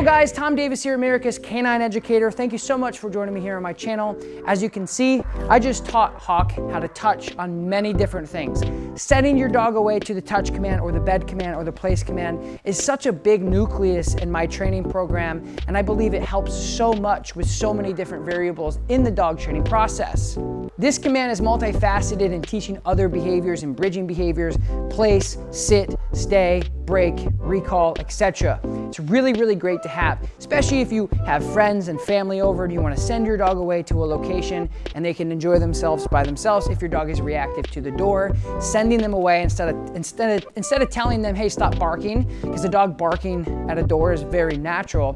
Hello guys, Tom Davis here, America's Canine Educator. Thank you so much for joining me here on my channel. As you can see, I just taught Hawk how to touch on many different things. Sending your dog away to the touch command or the bed command or the place command is such a big nucleus in my training program, and I believe it helps so much with so many different variables in the dog training process. This command is multifaceted in teaching other behaviors and bridging behaviors: place, sit, stay, break, recall, etc. It's really, really great to have, especially if you have friends and family over and you want to send your dog away to a location and they can enjoy themselves by themselves. If your dog is reactive to the door, sending them away instead of telling them, hey, stop barking, because the dog barking at a door is very natural.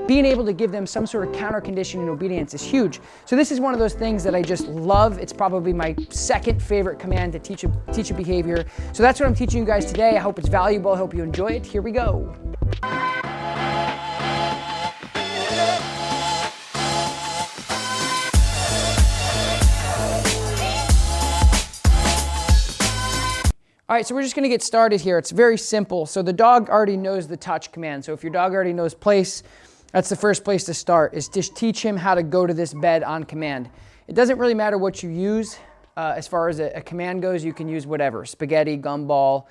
Being able to give them some sort of counter conditioning obedience is huge. So this is one of those things that I just love. It's probably my second favorite command to teach a behavior. So that's what I'm teaching you guys today. I hope it's valuable. I hope you enjoy it. Here we go. All right, so we're just gonna get started here. It's very simple. So the dog already knows the touch command. So if your dog already knows place, that's the first place to start, is just teach him how to go to this bed on command. It doesn't really matter what you use. As far as a command goes, you can use whatever: spaghetti, gumball,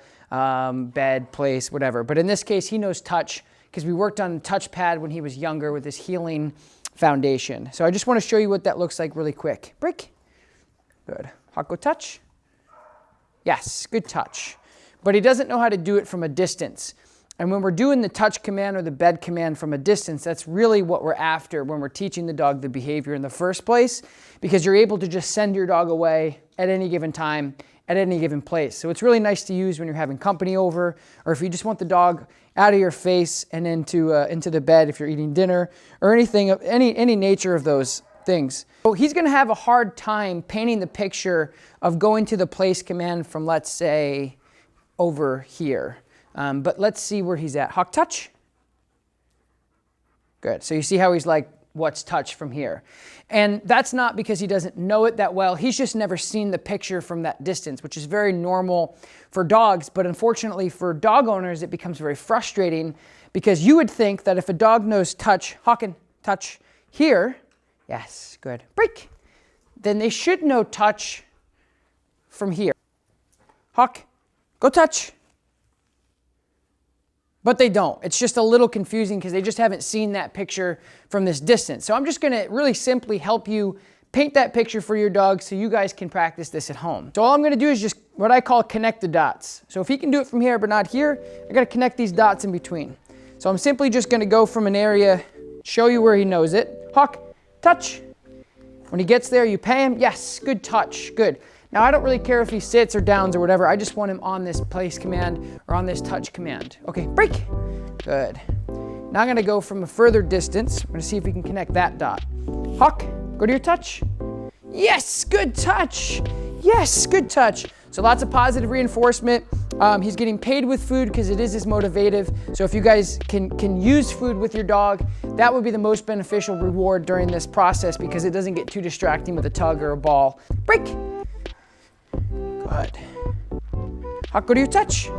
bed, place, whatever. But in this case, he knows touch because we worked on touchpad when he was younger with this healing foundation. So I just want to show you what that looks like really quick. Break. Good. Hawk, go touch. Yes, good touch. But he doesn't know how to do it from a distance. And when we're doing the touch command or the bed command from a distance, that's really what we're after when we're teaching the dog the behavior in the first place, because you're able to just send your dog away at any given time, at any given place. So it's really nice to use when you're having company over, or if you just want the dog out of your face and into the bed if you're eating dinner, or anything of any nature of those things. So he's going to have a hard time painting the picture of going to the place command from, let's say, over here. But let's see where he's at. Hawk, touch. Good. So you see how he's like, what's touch from here? And that's not because he doesn't know it that well. He's just never seen the picture from that distance, which is very normal for dogs. But unfortunately for dog owners, it becomes very frustrating, because you would think that if a dog knows touch, Hawk, and touch here, yes, good, break, then they should know touch from here. Hawk, go touch. But they don't. It's just a little confusing because they just haven't seen that picture from this distance. So I'm just gonna really simply help you paint that picture for your dog so you guys can practice this at home. So all I'm gonna do is just what I call connect the dots. So if he can do it from here but not here, I gotta connect these dots in between. So I'm simply just gonna go from an area, show you where he knows it. Hawk, touch. When he gets there, you pay him. Yes, good touch, good. Now, I don't really care if he sits or downs or whatever. I just want him on this place command or on this touch command. Okay, break. Good. Now I'm gonna go from a further distance. We're gonna see if we can connect that dot. Hawk, go to your touch. Yes, good touch. Yes, good touch. So lots of positive reinforcement. He's getting paid with food because it is his motivative. So if you guys can use food with your dog, that would be the most beneficial reward during this process, because it doesn't get too distracting with a tug or a ball. Break. Good. Hawk, go to your touch.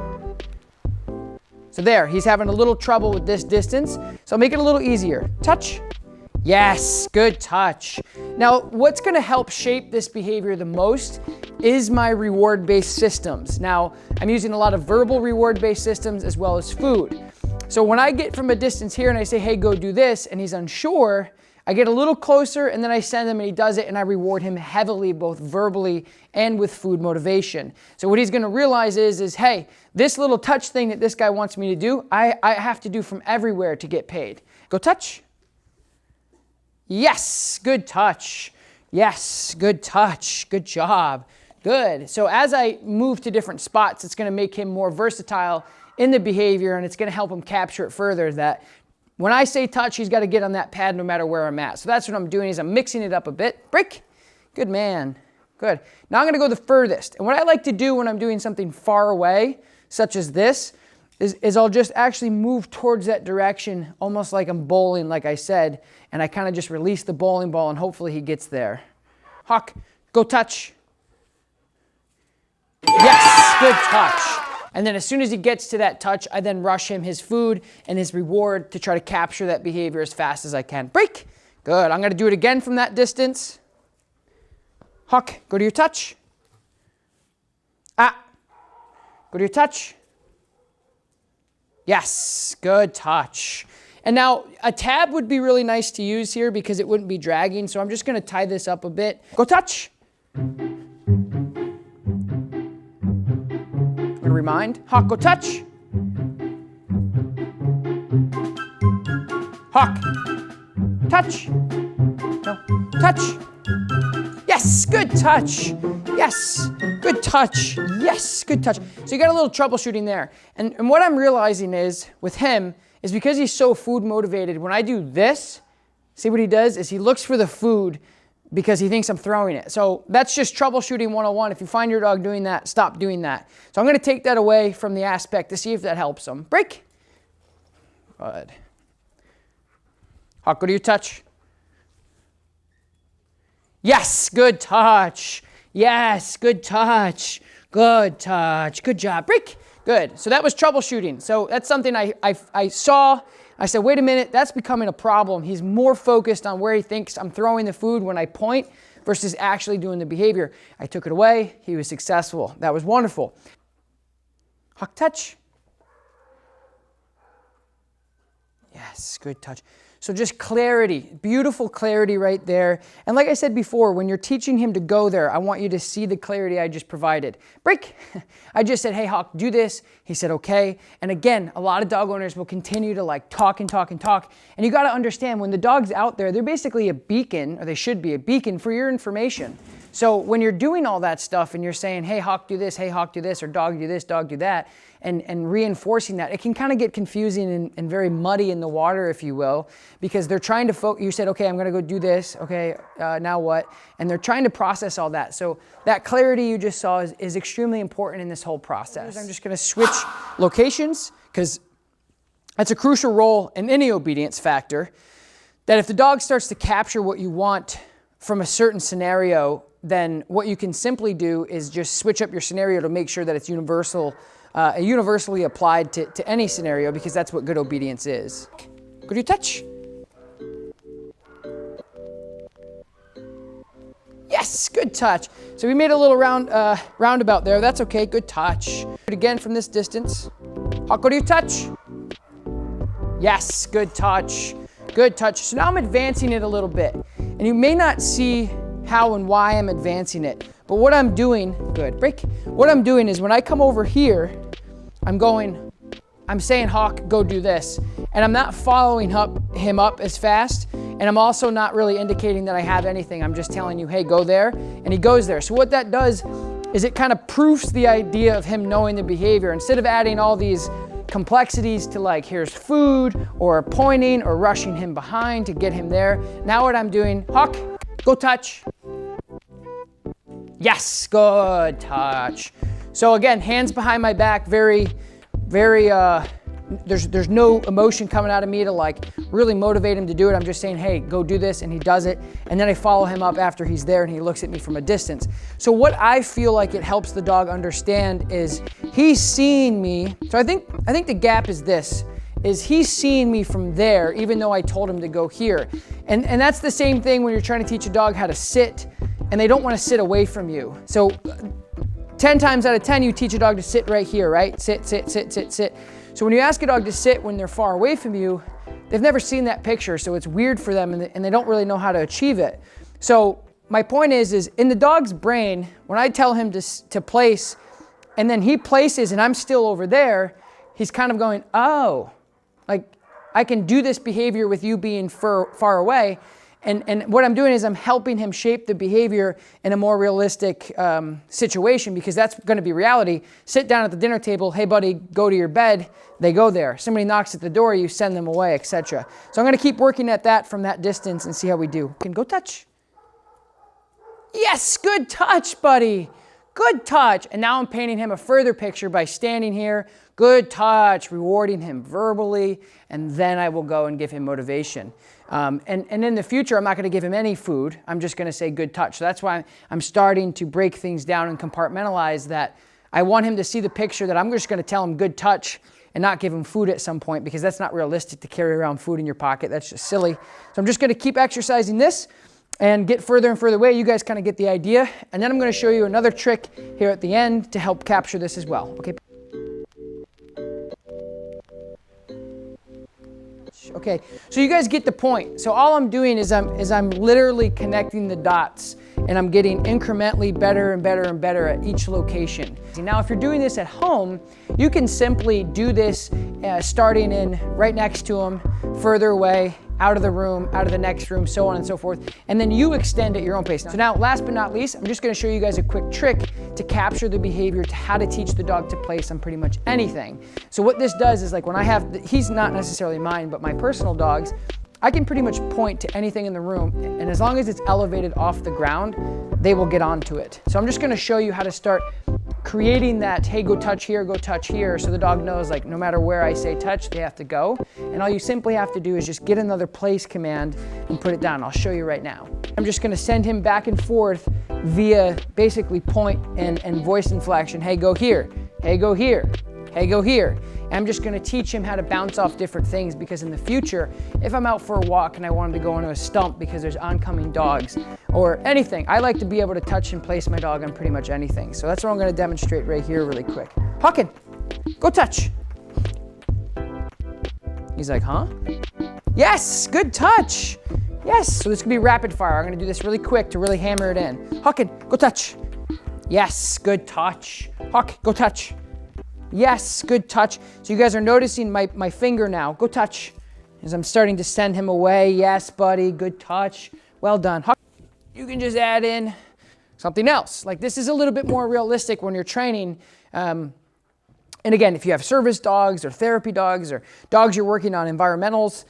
So there, he's having a little trouble with this distance. So I'll make it a little easier. Touch. Yes, good touch. Now, what's gonna help shape this behavior the most is my reward-based systems. Now, I'm using a lot of verbal reward-based systems as well as food. So when I get from a distance here and I say, hey, go do this, and he's unsure, I get a little closer and then I send him and he does it, and I reward him heavily, both verbally and with food motivation. So what he's gonna realize is, hey, this little touch thing that this guy wants me to do, I have to do from everywhere to get paid. Go touch. Yes, good touch. Yes, good touch. Good job. Good. So as I move to different spots, it's gonna make him more versatile in the behavior, and it's gonna help him capture it further, that when I say touch, he's got to get on that pad no matter where I'm at. So that's what I'm doing, is I'm mixing it up a bit. Break. Good man. Good. Now I'm going to go the furthest. And what I like to do when I'm doing something far away, such as this, is I'll just actually move towards that direction, almost like I'm bowling, like I said, and I kind of just release the bowling ball and hopefully he gets there. Hawk, go touch. Yes, good touch. And then as soon as he gets to that touch, I then rush him his food and his reward to try to capture that behavior as fast as I can. Break. Good. I'm going to do it again from that distance. Hawk, go to your touch. Ah. Go to your touch. Yes. Good touch. And now a tab would be really nice to use here because it wouldn't be dragging. So I'm just going to tie this up a bit. Go touch. I'm going to remind. Hawk, go touch. Hawk. Touch. No. Touch. Yes. Good touch. Yes. Good touch. Yes. Good touch. So you got a little troubleshooting there. And what I'm realizing is with him is because he's so food motivated, when I do this, see what he does is he looks for the food because he thinks I'm throwing it. So that's just troubleshooting 101. If you find your dog doing that, stop doing that. So I'm going to take that away from the aspect to see if that helps him. Break. Good. Hawk, go to your touch. Yes, good touch. Yes, good touch. Good touch. Good job. Break. Good. So that was troubleshooting. So that's something I saw. I said, wait a minute, that's becoming a problem. He's more focused on where he thinks I'm throwing the food when I point versus actually doing the behavior. I took it away. He was successful. That was wonderful. Hawk touch. Yes, good touch. So just clarity, beautiful clarity right there. And like I said before, when you're teaching him to go there, I want you to see the clarity I just provided. Break. I just said, hey, Hawk, do this. He said, okay. And again, a lot of dog owners will continue to like talk and talk and talk. And you got to understand when the dog's out there, they're basically a beacon, or they should be a beacon for your information. So when you're doing all that stuff and you're saying, hey, Hawk, do this, hey, Hawk, do this, or dog, do this, dog, do that, and reinforcing that, it can kind of get confusing and very muddy in the water, if you will, because they're trying to focus. You said, okay, I'm going to go do this. Okay, now what? And they're trying to process all that. So that clarity you just saw is extremely important in this whole process. I'm just going to switch locations because that's a crucial role in any obedience factor, that if the dog starts to capture what you want from a certain scenario, then what you can simply do is just switch up your scenario to make sure that it's universally applied to any scenario, because that's what good obedience is. Go to your touch. Yes, good touch. So we made a little roundabout there. That's okay, good touch. Do it again from this distance. Hawk, go to your touch. Yes, good touch. Good touch. So now I'm advancing it a little bit. And you may not see how and why I'm advancing it. But what I'm doing, good, break. What I'm doing is when I come over here, I'm saying, Hawk, go do this. And I'm not following him up as fast. And I'm also not really indicating that I have anything. I'm just telling you, hey, go there. And he goes there. So what that does is it kind of proofs the idea of him knowing the behavior. Instead of adding all these complexities to like, here's food or pointing or rushing him behind to get him there. Now what I'm doing, Hawk, go touch. Yes, good touch. So again, hands behind my back, very, there's no emotion coming out of me to like really motivate him to do it. I'm just saying, hey, go do this, and he does it. And then I follow him up after he's there and he looks at me from a distance. So what I feel like it helps the dog understand is he's seeing me. So I think the gap is this, is he's seeing me from there, even though I told him to go here. And that's the same thing when you're trying to teach a dog how to sit and they don't want to sit away from you. So 10 times out of 10, you teach a dog to sit right here, right? Sit, sit, sit, sit, sit. So when you ask a dog to sit when they're far away from you, they've never seen that picture, so it's weird for them and they don't really know how to achieve it. So my point is in the dog's brain, when I tell him to place and then he places and I'm still over there, he's kind of going, oh, like I can do this behavior with you being far away. And what I'm doing is I'm helping him shape the behavior in a more realistic situation, because that's going to be reality. Sit down at the dinner table. Hey, buddy, go to your bed. They go there. Somebody knocks at the door. You send them away, etc. So I'm going to keep working at that from that distance and see how we do. Can go touch. Yes, good touch, buddy. Good touch. And now I'm painting him a further picture by standing here. Good touch, rewarding him verbally, and then I will go and give him motivation. And in the future, I'm not going to give him any food. I'm just going to say good touch. So that's why I'm starting to break things down and compartmentalize that. I want him to see the picture that I'm just going to tell him good touch and not give him food at some point, because that's not realistic to carry around food in your pocket. That's just silly. So I'm just going to keep exercising this and get further and further away. You guys kind of get the idea. And then I'm going to show you another trick here at the end to help capture this as well. Okay. Okay, so you guys get the point. So all I'm doing is I'm literally connecting the dots, and I'm getting incrementally better and better and better at each location. Now, if you're doing this at home, you can simply do this starting in right next to him, further away, out of the room, out of the next room, so on and so forth. And then you extend at your own pace. So now, last but not least, I'm just gonna show you guys a quick trick to capture the behavior, to how to teach the dog to place on pretty much anything. So what this does is, like, when I have, he's not necessarily mine, but my personal dogs, I can pretty much point to anything in the room, and as long as it's elevated off the ground, they will get onto it. So I'm just gonna show you how to start creating that, hey, go touch here, so the dog knows, like, no matter where I say touch, they have to go. And all you simply have to do is just get another place command and put it down. I'll show you right now. I'm just gonna send him back and forth via basically point and voice inflection. Hey, go here, hey, go here, hey, go here. And I'm just gonna teach him how to bounce off different things, because in the future, if I'm out for a walk and I want him to go into a stump because there's oncoming dogs or anything, I like to be able to touch and place my dog on pretty much anything. So that's what I'm gonna demonstrate right here really quick. Hawken, go touch. He's like, huh? Yes, good touch. Yes, so this could be rapid fire. I'm gonna do this really quick to really hammer it in. Hawken, go touch. Yes, good touch. Hawk, go touch. Yes, good touch. So you guys are noticing my finger now. Go touch. As I'm starting to send him away. Yes, buddy, good touch. Well done. Hawk. You can just add in something else. Like, this is a little bit more realistic when you're training. And again, if you have service dogs or therapy dogs or dogs you're working on environmentals,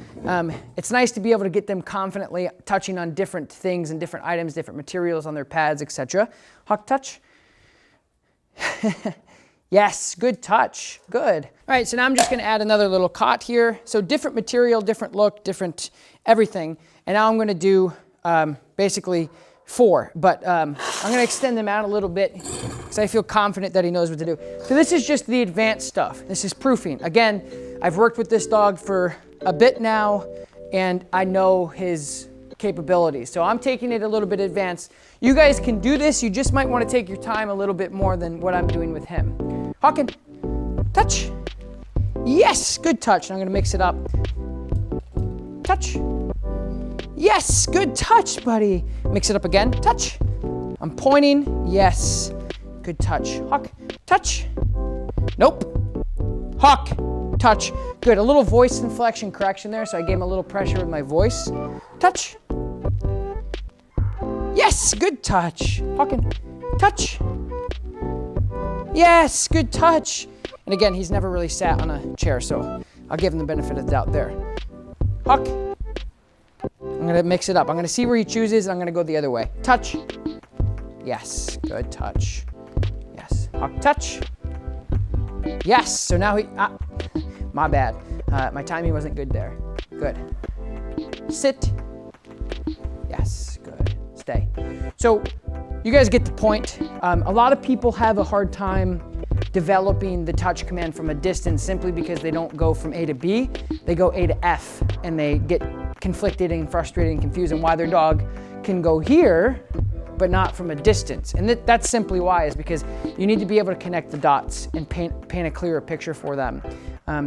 it's nice to be able to get them confidently touching on different things and different items, different materials on their pads, etc. Hawk, touch. Yes, good touch, good. All right, so now I'm just gonna add another little cot here. So different material, different look, different everything. And now I'm gonna do basically 4, but I'm gonna extend them out a little bit because I feel confident that he knows what to do. So this is just the advanced stuff. This is proofing. Again, I've worked with this dog for a bit now, and I know his capabilities. So I'm taking it a little bit advanced. You guys can do this. You just might want to take your time a little bit more than what I'm doing with him. Hawken, touch. Yes, good touch. Now I'm going to mix it up. Touch. Yes, good touch, buddy. Mix it up again. Touch. I'm pointing. Yes, good touch. Hawk, touch. Nope. Hawk, touch. Good. A little voice inflection correction there, so I gave him a little pressure with my voice. Touch. Yes, good touch. Hawken, touch. Yes, good touch. And again, he's never really sat on a chair, so I'll give him the benefit of the doubt there. Hawk. I'm gonna mix it up. I'm gonna see where he chooses, and I'm gonna go the other way. Touch. Yes, good touch. Yes. Hawk, touch. Yes, so now he, my bad. My timing wasn't good there. Good. Sit. Yes, good. Stay. So you guys get the point. A lot of people have a hard time developing the touch command from a distance simply because they don't go from A to B. They go A to F, and they get conflicted and frustrated and confused, and why their dog can go here but not from a distance. And that's simply why, is because you need to be able to connect the dots and paint a clearer picture for them.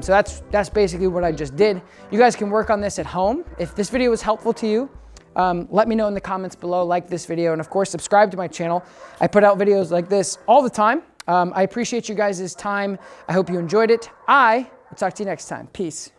So that's basically what I just did. You guys can work on this at home. If this video was helpful to you, let me know in the comments below, like this video, and of course subscribe to my channel. I put out videos like this all the time. I appreciate you guys' time. I hope you enjoyed it. I will talk to you next time. Peace.